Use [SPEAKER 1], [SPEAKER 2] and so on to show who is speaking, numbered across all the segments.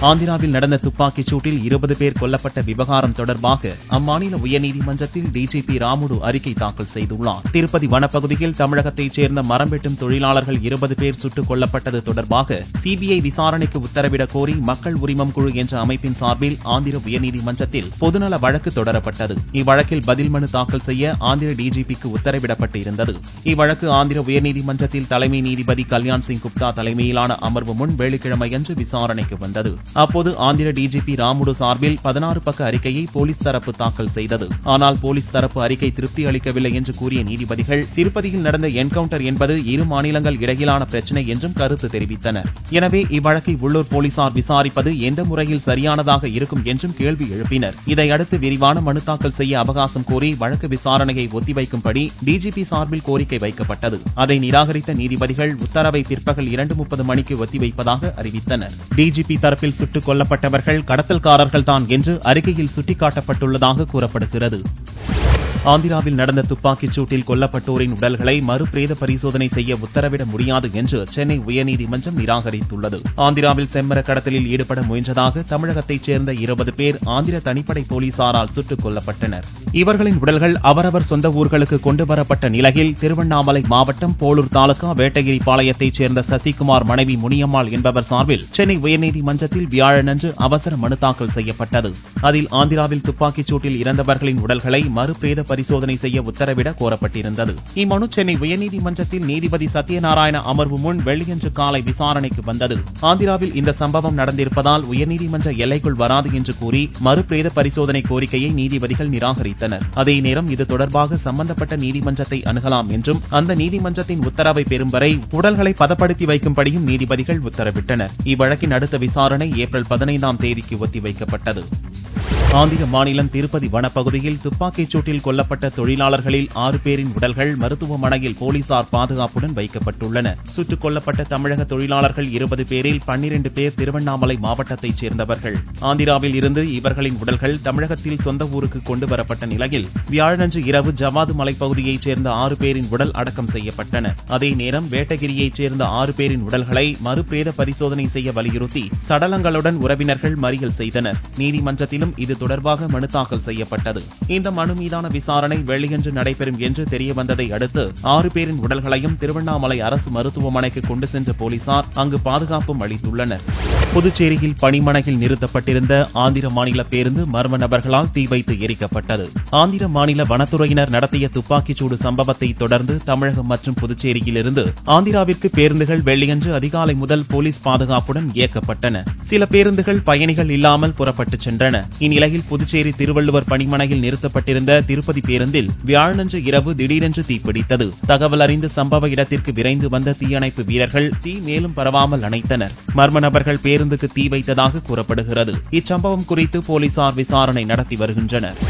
[SPEAKER 1] ஆந்திராவில் நடந்த துப்பாக்கிச் சூட்டில் 20 பேர் கொல்லப்பட்ட விவகாரம் தொடர்பாக அம்மாநில உயர்நீதிமன்றத்தில் டிஜிபி ராமுடு அறிக்கை தாக்கல் செய்துள்ளார். திருப்பதி வனப்பகுதியில் தமிழகத்தைச் சேர்ந்த மரம் வெட்டும் தொழிலாளர்கள் 20 பேர் சுட்டுக் கொல்லப்பட்டது தொடர்பாக சிபிஐ விசாரணைக்கு உத்தரவிடக் கோரி மக்கள் உரிமம் குழு என்ற அமைப்பின் சார்பில் ஆந்திர உயர்நீதிமன்றத்தில் பொதுநல வழக்கு தொடரப்பட்டது. இவ்வழக்கில் பதில் மனு தாக்கல் செய்ய ஆந்திர டிஜிபிக்கு உத்தரவிடப்பட்டு இருந்தது. இவ்வழக்கு ஆந்திர உயர்நீதிமன்றத்தில் தலைமை நீதிபதி கல்யாண் சிங் குப்தா தலைமையிலான அமர்வு முன் வெள்ளிக்கிழமையன்று விசாரணைக்கு வந்தது. அப்போது ஆந்திர டிஜிபி ராமுடு சார்பில் 16 பக்க அறிக்கையை போலீஸ் தரப்பு தாக்கல் செய்தது. ஆனால் போலீஸ் தரப்பு அறிக்கை திருப்தி அளிக்கவில்லை என்று கூறிய நீதிபதிகள் திருப்பதியில் நடந்த என்கவுண்டர் என்பது இரு மாநிலங்கள் இடையிலான பிரச்சினை என்றும் கருத்து தெரிவித்தனர். எனவே இவ்வழக்கை உள்ளூர் போலீசார் விசாரிப்பது எந்த முறையில் சரியானதாக இருக்கும் என்றும் கேள்வி எழுப்பினர். இதையடுத்து விரிவான மனு தாக்கல் செய்ய அவகாசம் கோரி வழக்கு விசாரணையை ஒத்திவைக்கும்படி டிஜிபி சார்பில் கோரிக்கை வைக்கப்பட்டது. அதை நிராகரித்த நீதிபதிகள் உத்தரவை பிற்பகல் 2:30 மணிக்கு ஒத்திவைப்பதாக அறிவித்தனர். டிஜிபி தரப்பில் சுட்டுக் கொல்லப்பட்டவர்கள் கடத்தல்காரர்கள்தான் என்று அறிக்கையில் சுட்டிக்காட்டப்பட்டுள்ளதாக கூறப்படுகிறது. ஆந்திராவில் நடந்த துப்பாக்கிச் சூட்டில் கொல்லப்பட்டோரின் உடல்களை மறுபிரேத பரிசோதனை செய்ய உத்தரவிட முடியாது என்று சென்னை உயர்நீதிமன்றம் நிராகரித்துள்ளது. ஆந்திராவில் செம்மர கடத்தலில் ஈடுபட முயன்றதாக தமிழகத்தைச் சேர்ந்த 20 பேர் ஆந்திர தனிப்படை போலீசாரால் சுட்டுக் கொல்லப்பட்டனர். இவர்களின் உடல்கள் அவரவர் சொந்த ஊர்களுக்கு கொண்டுவரப்பட்ட நிலையில் திருவண்ணாமலை மாவட்டம் போளூர் தாலுகா வேட்டகிரி பாளையத்தைச் சேர்ந்த சசிகுமார் மனைவி முனியம்மாள் என்பவர் சார்பில் சென்னை உயர்நீதிமன்றத்தில் வியாழனன்று அவசர மனு தாக்கல் செய்யப்பட்டது. அதில் ஆந்திராவில் துப்பாக்கிச் சூட்டில் இறந்தவர்களின் உடல்களை மறுபிரேத பரிசோதனை செய்ய உத்தரவிட கோரப்பட்டிருந்தது. இம்மனு சென்னை உயர்நீதிமன்றத்தில் நீதிபதி சத்யநாராயண அமர்வு முன் வெள்ளியன்று காலை விசாரணைக்கு வந்தது. ஆந்திராவில் இந்த சம்பவம் நடந்திருப்பதால் உயர்நீதிமன்ற எல்லைக்குள் வராது என்று கூறி மறுபிரேத பரிசோதனை கோரிக்கையை நீதிபதிகள் நிராகரித்தனர். அதே நேரம் இது தொடர்பாக சம்பந்தப்பட்ட நீதிமன்றத்தை அணுகலாம் என்றும் அந்த நீதிமன்றத்தின் உத்தரவை பெறும் வரை உடல்களை பதப்படுத்தி வைக்கும்படியும் நீதிபதிகள் உத்தரவிட்டனர். இவ்வழக்கின் அடுத்த விசாரணை ஏப்ரல் 15ஆம் தேதிக்கு ஒத்திவைக்கப்பட்டது. ஆந்திர மாநிலம் திருப்பதி வனப்பகுதியில் துப்பாக்கிச் சூட்டில் கொல்லப்பட்ட தொழிலாளர்களில் 6 பேரின் உடல்கள் மருத்துவமனையில் போலீசார் பாதுகாப்புடன் வைக்கப்பட்டுள்ளன. சுட்டுக் கொல்லப்பட்ட தமிழக தொழிலாளர்கள் 20 பேரில் 12 பேர் திருவண்ணாமலை மாவட்டத்தைச் சேர்ந்தவர்கள். ஆந்திராவில் இருந்து இவர்களின் உடல்கள் தமிழகத்தில் சொந்த ஊருக்கு கொண்டுவரப்பட்ட நிலையில் வியாழனன்று இரவு ஜவாது மலைப்பகுதியைச் சேர்ந்த 6 பேரின் உடல் அடக்கம் செய்யப்பட்டன. அதே நேரம் வேட்டகிரியைச் சேர்ந்த 6 பேரின் உடல்களை மறுபிரேத பரிசோதனை செய்ய வலியுறுத்தி சடலங்களுடன் உறவினர்கள் மறியல் செய்தனர். நீதிமன்றத்திலும் இது தொடர்பாக மனு தாக்கல் செய்யப்பட்டது. இந்த மனு மீதான விசாரணை வெள்ளியன்று நடைபெறும் என்று தெரியவந்ததை அடுத்து 6 பேரின் உடல்களையும் திருவண்ணாமலை அரசு மருத்துவமனைக்கு கொண்டு சென்ற போலீசார் அங்கு பாதுகாப்பும் அளித்துள்ளனர். புதுச்சேரியில் பணிமனையில் நிறுத்தப்பட்டிருந்த ஆந்திர மாநில பேருந்து மர்ம நபர்களால் தீ வைத்து எரிக்கப்பட்டது. ஆந்திர மாநில வனத்துறையினர் நடத்திய துப்பாக்கிச்சூடு சம்பவத்தை தொடர்ந்து தமிழகம் மற்றும் புதுச்சேரியிலிருந்து ஆந்திராவிற்கு பேருந்துகள் வெள்ளியன்று அதிகாலை முதல் போலீஸ் பாதுகாப்புடன் இயக்கப்பட்டன. சில பேருந்துகள் பயணிகள் இல்லாமல் புறப்பட்டுச் சென்றன. இந்நிலையில் புதுச்சேரி திருவள்ளுவர் பணிமனையில் நிறுத்தப்பட்டிருந்த திருப்பதி பேருந்தில் வியாழனன்று இரவு திடீரென்று தீப்பிடித்தது. தகவல் அறிந்து சம்பவ இடத்திற்கு விரைந்து வந்த தீயணைப்பு வீரர்கள் தீ மேலும் பரவாமல் அணைத்தனர். மர்ம நபர்கள் பேருந்துக்கு தீ வைத்ததாக கூறப்படுகிறது. இச்சம்பவம் குறித்து போலீசார் விசாரணை நடத்தி வருகின்றனர்.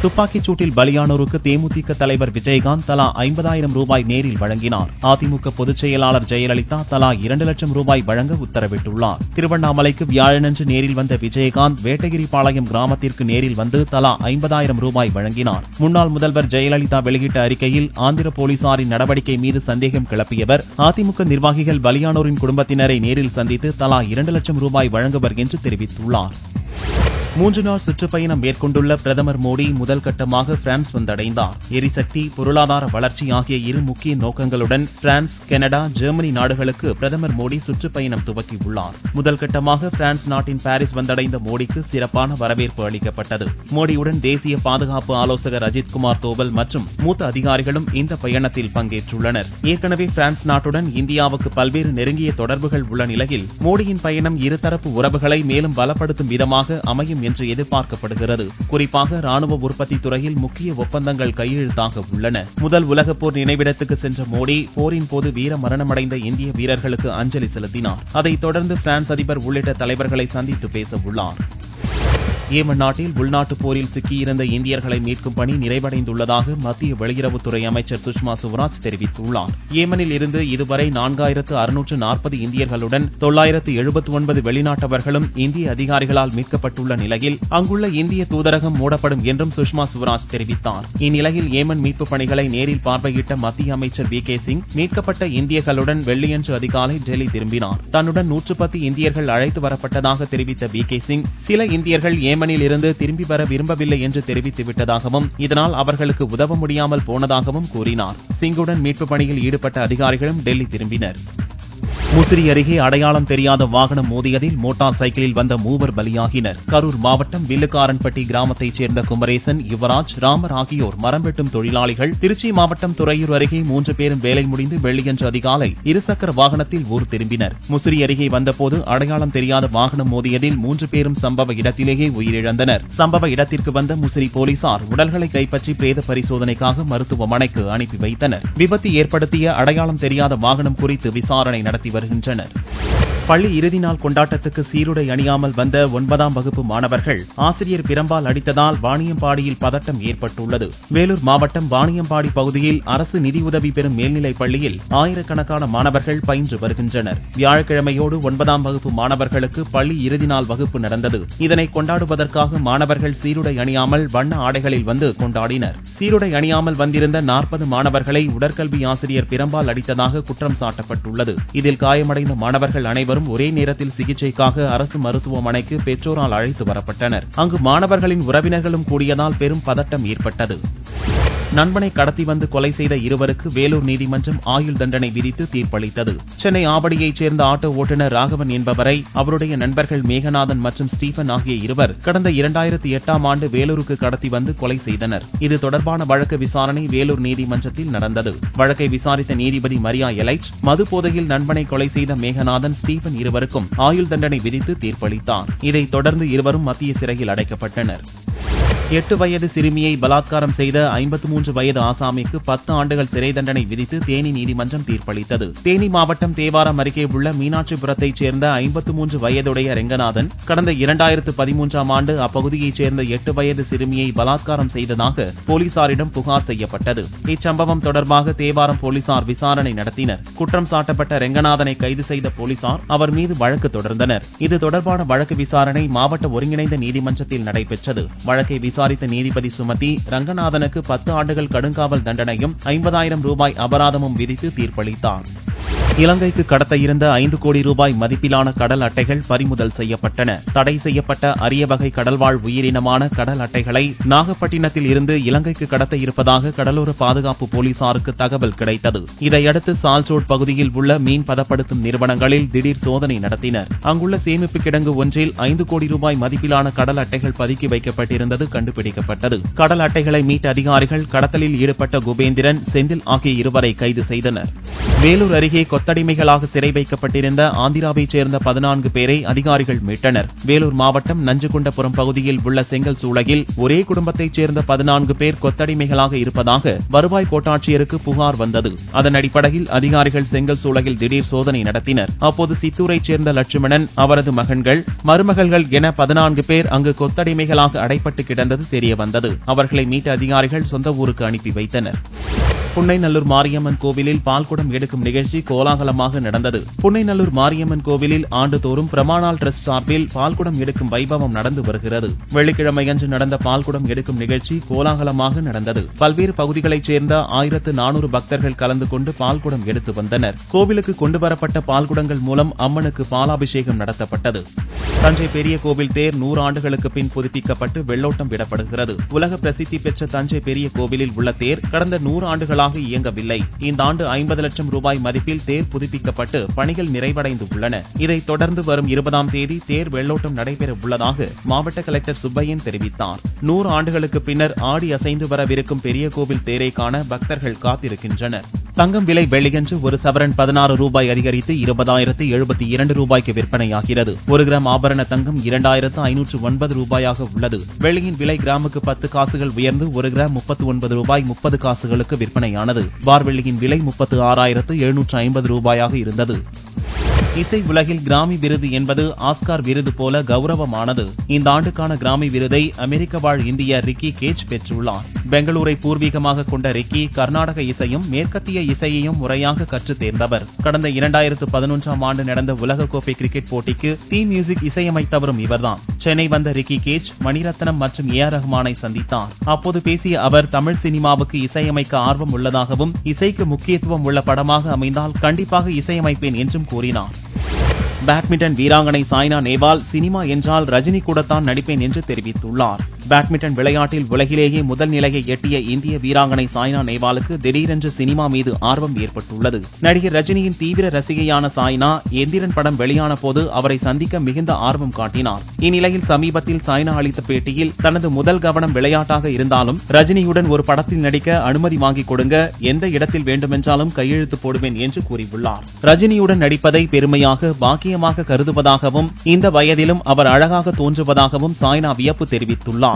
[SPEAKER 1] துப்பாக்கிச் சூட்டில் பலியானோருக்கு தேமுதிக தலைவர் விஜயகாந்த் தலா 50,000 ரூபாய் நேரில் வழங்கினார். அதிமுக பொதுச் செயலாளர் ஜெயலலிதா தலா 2 லட்சம் ரூபாய் வழங்க உத்தரவிட்டுள்ளார். திருவண்ணாமலைக்கு வியாழனன்று நேரில் வந்த விஜயகாந்த் வேட்டகிரி பாளையம் கிராமத்திற்கு நேரில் வந்து தலா 50,000 ரூபாய் வழங்கினார். முன்னாள் முதல்வர் ஜெயலலிதா வெளியிட்ட அறிக்கையில் ஆந்திர போலீசாரின் நடவடிக்கை மீது சந்தேகம் கிளப்பியவர் அதிமுக நிர்வாகிகள் பலியானோரின் குடும்பத்தினரை நேரில் சந்தித்து தலா 2 லட்சம் ரூபாய் வழங்குவர் என்று தெரிவித்துள்ளார். 3 நாள் சுற்றுப்பயணம் மேற்கொண்டுள்ள பிரதமர் மோடி முதல் கட்டமாக பிரான்ஸ் வந்தடைந்தார். எரிசக்தி, பொருளாதார வளர்ச்சி ஆகிய இரு முக்கிய நோக்கங்களுடன் பிரான்ஸ், கனடா, ஜெர்மனி நாடுகளுக்கு பிரதமர் மோடி சுற்றுப்பயணம் துவக்கியுள்ளார். முதல் கட்டமாக பிரான்ஸ் நாட்டின் பாரிஸ் வந்தடைந்த மோடிக்கு சிறப்பான வரவேற்பு அளிக்கப்பட்டது. மோடியுடன் தேசிய பாதுகாப்பு ஆலோசகர் அஜித்குமார் தோவல் மற்றும் மூத்த அதிகாரிகளும் இந்த பயணத்தில் பங்கேற்றுள்ளனர். ஏற்கனவே பிரான்ஸ் நாட்டுடன் இந்தியாவுக்கு பல்வேறு நெருங்கிய தொடர்புகள் உள்ள நிலையில் மோடியின் பயணம் இருதரப்பு உறவுகளை மேலும் பலப்படுத்தும் விதமாக அமையும் என்று எதிர்பார்க்கப்படுகிறது. குறிப்பாக ராணுவ உற்பத்தி துறையில் முக்கிய ஒப்பந்தங்கள் கையெழுத்தாக உள்ளன. முதல் உலகப் போர் நினைவிடத்துக்கு சென்ற மோடி போரின் போது வீர மரணமடைந்த இந்திய வீரர்களுக்கு அஞ்சலி செலுத்தினார். அதைத் தொடர்ந்து பிரான்ஸ் அதிபர் உள்ளிட்ட தலைவர்களை சந்தித்து பேச உள்ளார். ஏமன் நாட்டில் உள்நாட்டுப் போரில் சிக்கியிருந்த இந்தியர்களை மீட்கும் பணி நிறைவடைந்துள்ளதாக மத்திய வெளியுறவுத்துறை அமைச்சர் சுஷ்மா சுவராஜ் தெரிவித்துள்ளார். ஏமனில் இருந்து இதுவரை 4640 இந்தியர்களுடன் 979 வெளிநாட்டவர்களும் இந்திய அதிகாரிகளால் மீட்கப்பட்டுள்ள நிலையில் அங்குள்ள இந்திய தூதரகம் மூடப்படும் என்றும் சுஷ்மா சுவராஜ் தெரிவித்தார். இந்நிலையில் ஏமன் மீட்புப் பணிகளை நேரில் பார்வையிட்ட மத்திய அமைச்சர் வி.கே. சிங் மீட்கப்பட்ட இந்தியர்களுடன் வெள்ளியன்று அதிகாலை டெல்லி திரும்பினார். தன்னுடன் 110 இந்தியர்கள் அழைத்து வரப்பட்டதாக தெரிவித்த வி.கே. சிங் சில இந்தியர்கள் ஏமனில் இருந்து திரும்பி வர விரும்பவில்லை என்று தெரிவித்துவிட்டதாகவும் இதனால் அவர்களுக்கு உதவ முடியாமல் போனதாகவும் கூறினார். சிங்குடன் மீட்புப் பணியில் ஈடுபட்ட அதிகாரிகளும் டெல்லி திரும்பினர். முசிறி அருகே அடையாளம் தெரியாத வாகனம் மோதியதில் மோட்டார் சைக்கிளில் வந்த 3 பலியாகினர். கரூர் மாவட்டம் வில்லுக்காரன்பட்டி கிராமத்தைச் சேர்ந்த குமரேசன், யுவராஜ், ராமர் ஆகியோர் மரம் வெட்டும் தொழிலாளிகள். திருச்சி மாவட்டம் துறையூர் அருகே 3 பேரும் வேலை முடிந்து வெள்ளியன்று அதிகாலை இருசக்கர வாகனத்தில் ஊர் திரும்பினர். முசிறி அருகே வந்தபோது அடையாளம் தெரியாத வாகனம் மோதியதில் 3 பேரும் சம்பவ இடத்திலேயே உயிரிழந்தனர். சம்பவ இடத்திற்கு வந்த முசிறி போலீசார் உடல்களை கைப்பற்றி பிரேத பரிசோதனைக்காக மருத்துவமனைக்கு அனுப்பி வைத்தனர். விபத்து ஏற்படுத்திய அடையாளம் தெரியாத வாகனம் குறித்து விசாரணை நடத்தி வருகின்றனர். பள்ளி இறுதி நாள் கொண்டாட்டத்துக்கு சீருடை அணியாமல் வந்த 9ஆம் வகுப்பு மாணவர்கள் ஆசிரியர் பிரம்பால் அடித்ததால் வாணியம்பாடியில் பதட்டம் ஏற்பட்டுள்ளது. வேலூர் மாவட்டம் வாணியம்பாடி பகுதியில் அரசு நிதியுதவி பெறும் மேல்நிலைப் பள்ளியில் ஆயிரக்கணக்கான மாணவர்கள் பயின்று வருகின்றனர். வியாழக்கிழமையோடு 9ஆம் வகுப்பு மாணவர்களுக்கு பள்ளி இறுதி நாள் வகுப்பு நடந்தது. இதனை கொண்டாடுவதற்காக மாணவர்கள் சீருடை அணியாமல் வண்ண ஆடைகளில் வந்து கொண்டாடினர். சீருடை அணியாமல் வந்திருந்த 40 மாணவர்களை உடற்கல்வி ஆசிரியர் பிரம்பால் அடித்ததாக குற்றம் சாட்டப்பட்டுள்ளது. இதில் காயமடைந்த மாணவர்கள் அனைவரும் ஒரே நேரத்தில் சிகிச்சைக்காக அரசு மருத்துவமனைக்கு பெற்றோரால் அழைத்து வரப்பட்டனர். அங்கு மாணவர்களின் உறவினர்களும் கூடியதால் பெரும் பதட்டம் ஏற்பட்டது. நண்பனை கடத்தி வந்து கொலை செய்த இருவருக்கு வேலூர் நீதிமன்றம் ஆயுள் தண்டனை விதித்து தீர்ப்பளித்தது. சென்னை ஆவடியைச் சேர்ந்த ஆட்டோ ஓட்டுநர் ராகவன் என்பவரை அவருடைய நண்பர்கள் மேகநாதன் மற்றும் ஸ்டீபன் ஆகிய இருவர் கடந்த 2008ஆம் ஆண்டு வேலூருக்கு கடத்தி வந்து கொலை செய்தனர். இது தொடர்பான வழக்கு விசாரணை வேலூர் நீதிமன்றத்தில் நடந்தது. வழக்கை விசாரித்த நீதிபதி மரியா எலைட் மது போதையில் நண்பனை கொலை செய்த மேகநாதன், ஸ்டீபன் இருவருக்கும் ஆயுள் தண்டனை விதித்து தீர்ப்பளித்தார். இதைத் தொடர்ந்து இருவரும் மத்திய சிறையில் அடைக்கப்பட்டனர். 8 வயது சிறுமியை பலாத்காரம் செய்த 53 வயது ஆசாமிக்கு 10 ஆண்டுகள் சிறை தண்டனை விதித்து தேனி நீதிமன்றம் தீர்ப்பளித்தது. தேனி மாவட்டம் தேவாரம் அருகே உள்ள மீனாட்சிபுரத்தைச் சேர்ந்த 53 வயதுடைய ரெங்கநாதன் கடந்த 2013ஆம் ஆண்டு அப்பகுதியைச் சேர்ந்த 8 வயது சிறுமியை பலாத்காரம் செய்ததாக போலீசாரிடம் புகார் செய்யப்பட்டது. இச்சம்பவம் தொடர்பாக தேவாரம் போலீசார் விசாரணை நடத்தினர். குற்றம் சாட்டப்பட்ட ரெங்கநாதனை கைது செய்த போலீசார் அவர் மீது வழக்கு தொடர்ந்தனர். இது தொடர்பான வழக்கு விசாரணை மாவட்ட ஒருங்கிணைந்த நீதிமன்றத்தில் நடைபெற்றது. வழக்கை விசாரித்த நீதிபதி சுமதி ரங்கநாதனுக்கு 10 ஆண்டுகள் கடுங்காவல் தண்டனையும் 50,000 ரூபாய் அபராதமும் விதித்து தீர்ப்பளித்தார். இலங்கைக்கு கடத்த இருந்த 5 கோடி ரூபாய் மதிப்பிலான கடல் அட்டைகள் பறிமுதல் செய்யப்பட்டன. தடை செய்யப்பட்ட அரிய வகை கடல்வாழ் உயிரினமான கடல் அட்டைகளை நாகப்பட்டினத்தில் இருந்து இலங்கைக்கு கடத்த இருப்பதாக கடலோர பாதுகாப்பு போலீசாருக்கு தகவல் கிடைத்தது. இதையடுத்து சால்சோட் பகுதியில் உள்ள மீன் பதப்படுத்தும் நிறுவனங்களில் திடீர் சோதனை நடத்தினர். அங்குள்ள சேமிப்பு கிடங்கு ஒன்றில் 5 கோடி ரூபாய் மதிப்பிலான கடல் அட்டைகள் பதுக்கி வைக்கப்பட்டிருந்தது கண்டுபிடிக்கப்பட்டது. கடல் அட்டைகளை மீட்ட அதிகாரிகள் கடத்தலில் ஈடுபட்ட குபேந்திரன், செந்தில் ஆகிய இருவரை கைது செய்தனர். வேலூர் அருகே கொத்தடிமைகளாக சிறை வைக்கப்பட்டிருந்த ஆந்திராவைச் சேர்ந்த 14 பேரை அதிகாரிகள் மீட்டனர். வேலூர் மாவட்டம் நஞ்சுகுண்டபுரம் பகுதியில் உள்ள செங்கல் சூளையில் ஒரே குடும்பத்தைச் சேர்ந்த 14 பேர் கொத்தடிமைகளாக இருப்பதாக வருவாய் கோட்டாட்சியருக்கு புகார் வந்தது. அதன் அடிப்படையில் அதிகாரிகள் செங்கல் சூளையில் திடீர் சோதனை நடத்தினர். அப்போது சித்தூரைச் சேர்ந்த லட்சுமணன், அவரது மகன்கள், மருமகள்கள் என 14 பேர் அங்கு கொத்தடிமைகளாக அடைப்பட்டு கிடந்தது தெரியவந்தது. அவர்களை மீட்ட அதிகாரிகள் சொந்த ஊருக்கு அனுப்பி வைத்தனர். புன்னைநல்லூர் மாரியம்மன் கோவிலில் பால்குடம் எடுக்கும் நிகழ்ச்சி கோலாகலமாக நடந்தது. புன்னைநல்லூர் மாரியம்மன் கோவிலில் ஆண்டுதோறும் பிரமாணால் டிரஸ்ட் சார்பில் பால்குடம் எடுக்கும் வைபவம் நடந்து வருகிறது. வெள்ளிக்கிழமையன்று நடந்த பால்குடம் எடுக்கும் நிகழ்ச்சி கோலாகலமாக நடந்தது. பல்வேறு பகுதிகளைச் சேர்ந்த 1400 பக்தர்கள் கலந்து கொண்டு பால்குடம் எடுத்து வந்தனர். கோவிலுக்கு கொண்டுவரப்பட்ட பால்குடங்கள் மூலம் அம்மனுக்கு பாலாபிஷேகம் நடத்தப்பட்டது. தஞ்சை பெரிய கோவில் தேர் 100 ஆண்டுகளுக்கு பின் புதுப்பிக்கப்பட்டு வெள்ளோட்டம் விடப்படுகிறது. உலக பிரசித்தி பெற்ற தஞ்சை பெரிய கோவிலில் உள்ள தேர் கடந்த 100 ஆண்டுகளாக இயங்கவில்லை. இந்த ஆண்டு 50 லட்சம் ரூபாய் மதிப்பில் தேர் புதுப்பிக்கப்பட்டு பணிகள் நிறைவடைந்து உள்ளன. இதைத் தொடர்ந்து வரும் 20ஆம் தேதி தேர் வெள்ளோட்டம் நடைபெற உள்ளதாக மாவட்ட கலெக்டர் சுப்பையன் தெரிவித்தார். 100 ஆண்டுகளுக்கு பின்னர் ஆடி அசைந்து வரவிருக்கும் பெரிய கோவில் தேரை காண பக்தர்கள் காத்திருக்கின்றனர். தங்கம் விலை வெள்ளியன்று ஒரு சவரன் 16 ரூபாய் அதிகரித்து 20,072 ரூபாய்க்கு விற்பனையாகிறது. 1 கிராம் ஆபரண தங்கம் 2,509 ரூபாயாக உள்ளது. வெள்ளியின் விலை கிராமுக்கு 10 காசுகள் உயர்ந்து 1 கிராம் 39 ரூபாய் 30 காசுகளுக்கு விற்பனையானது. பார் வெள்ளியின் விலை 36,750 ரூபாயாக இருந்தது. இசை உலகில் கிராமி விருது என்பது ஆஸ்கார் விருது போல கௌரவமானது. இந்த ஆண்டுக்கான கிராமி விருதை அமெரிக்க வாழ் இந்தியர் ரிக்கி கேஜ் பெற்றுள்ளார். பெங்களூரை பூர்வீகமாக கொண்ட ரிக்கி கர்நாடக இசையும் மேற்கத்திய இசையையும் முறையாக கற்றுத் தேர்ந்தவர். கடந்த 2011ஆம் ஆண்டு நடந்த உலகக்கோப்பை கிரிக்கெட் போட்டிக்கு தீம் மியூசிக் இசையமைத்தவரும் இவர்தான். சென்னை வந்த ரிக்கி கேஜ் மணிரத்னம் மற்றும் ஏ ஆர் ரஹ்மானை சந்தித்தார். அப்போது பேசிய அவர் தமிழ் சினிமாவுக்கு இசையமைக்க ஆர்வம் உள்ளதாகவும் இசைக்கு முக்கியத்துவம் உள்ள படமாக அமைந்தால் கண்டிப்பாக இசையமைப்பேன் என்றும் கூறினார். பேட்மிண்டன் வீராங்கனை சாய்னா நேவால் சினிமா என்றால் ரஜினி கூடத்தான் நடிப்பேன் என்று தெரிவித்துள்ளார். பேட்மிண்டன் விளையாட்டில் உலகிலேயே முதல் நிலையை எட்டிய இந்திய வீராங்கனை சாய்னா நேவாலுக்கு திடீரென்று சினிமா மீது ஆர்வம் ஏற்பட்டுள்ளது. நடிகர் ரஜினியின் தீவிர ரசிகையான சாய்னா எந்திரன் படம் வெளியான போது அவரை சந்திக்க மிகுந்த ஆர்வம் காட்டினார். இந்நிலையில் சமீபத்தில் சாய்னா அளித்த பேட்டியில் தனது முதல் கவனம் விளையாட்டாக இருந்தாலும் ரஜினியுடன் ஒரு படத்தில் நடிக்க அனுமதி வாங்கிக் கொடுங்க, எந்த இடத்தில் வேண்டுமென்றாலும் கையெழுத்து போடுவேன் என்று கூறியுள்ளார். ரஜினியுடன் நடிப்பதை பெருமையாக பாக்கியமாக கருதுவதாகவும் இந்த வயதிலும் அவர் அழகாக தோன்றுவதாகவும் சாய்னா வியப்பு தெரிவித்துள்ளார்.